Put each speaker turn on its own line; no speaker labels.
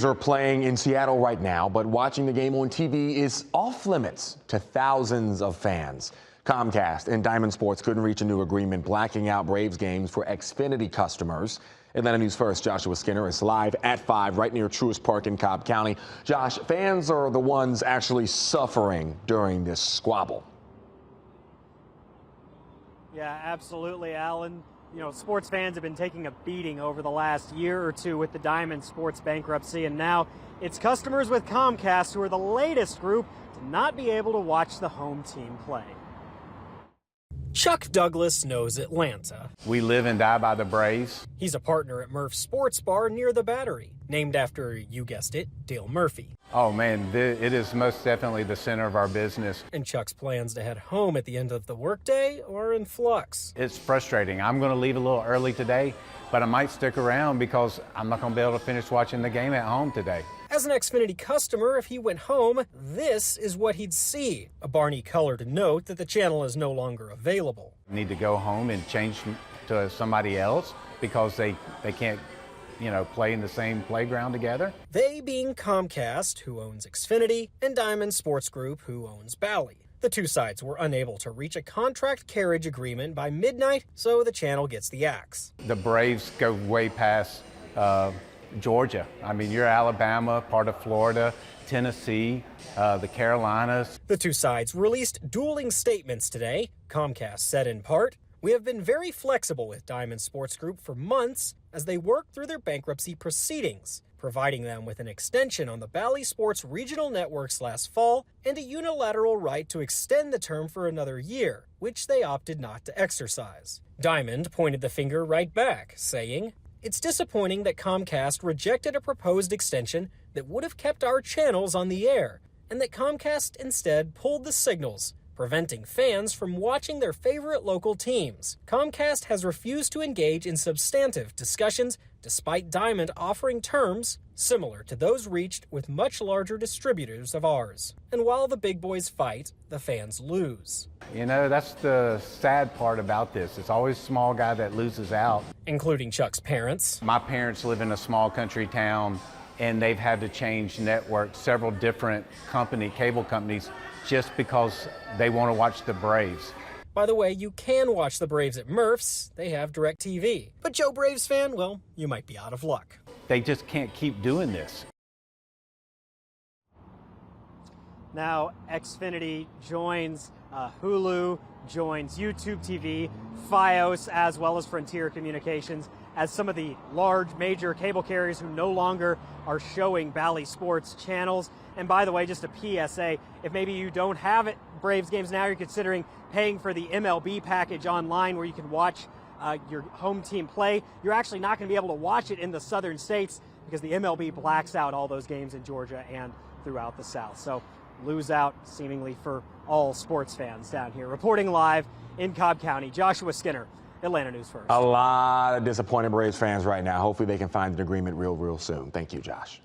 Are playing in Seattle right now, but watching the game on TV is off limits to thousands of fans. Comcast and Diamond Sports couldn't reach a new agreement blacking out Braves games for Xfinity customers. Atlanta News First, Joshua Skinner is live at 5 right near Truist Park in Cobb County. Josh, fans are the ones actually suffering during this squabble.
Yeah, absolutely, Alan. You know, sports fans have been taking a beating over the last year or two with the Diamond Sports bankruptcy, and now it's customers with Comcast who are the latest group to not be able to watch the home team play.
Chuck Douglas knows Atlanta.
We live and die by the Braves.
He's a partner at Murph's Sports Bar near the Battery, named after, you guessed it, Dale Murphy.
Oh man, it is most definitely the center of our business.
And Chuck's plans to head home at the end of the workday are in flux.
It's frustrating. I'm going to leave a little early today, but I might stick around because I'm not going to be able to finish watching the game at home today.
As an Xfinity customer, if he went home, this is what he'd see. A Barney-colored note that the channel is no longer available.
I need to go home and change to somebody else because they can't, play in the same playground together.
They being Comcast, who owns Xfinity, and Diamond Sports Group, who owns Bally. The two sides were unable to reach a contract carriage agreement by midnight, so the channel gets the axe.
The Braves go way past Georgia. I mean, you're Alabama, part of Florida, Tennessee, the Carolinas.
The two sides released dueling statements today. Comcast said in part, "We have been very flexible with Diamond Sports Group for months as they work through their bankruptcy proceedings, providing them with an extension on the Bally Sports regional networks last fall and a unilateral right to extend the term for another year, which they opted not to exercise." Diamond pointed the finger right back, saying, "It's disappointing that Comcast rejected a proposed extension that would have kept our channels on the air, and that Comcast instead pulled the signals, preventing fans from watching their favorite local teams. Comcast has refused to engage in substantive discussions despite Diamond offering terms similar to those reached with much larger distributors of ours. And while the big boys fight, the fans lose."
You know, that's the sad part about this. It's always a small guy that loses out.
Including Chuck's parents.
My parents live in a small country town, and they've had to change networks, several different cable companies, just because they want to watch the Braves.
By the way, you can watch the Braves at Murph's. They have DirecTV. But Joe Braves fan, well, you might be out of luck.
They just can't keep doing this.
Now, Xfinity joins Hulu, joins YouTube TV, Fios, as well as Frontier Communications as some of the large major cable carriers who no longer are showing Bally Sports channels. And by the way, just a PSA, if maybe you don't have it, Braves games now, you're considering paying for the MLB package online where you can watch your home team play. You're actually not going to be able to watch it in the southern states because the MLB blacks out all those games in Georgia and throughout the South. So lose out seemingly for all sports fans down here. Reporting live in Cobb County, Joshua Skinner, Atlanta News First.
A lot of disappointed Braves fans right now. Hopefully they can find an agreement real soon. Thank you, Josh.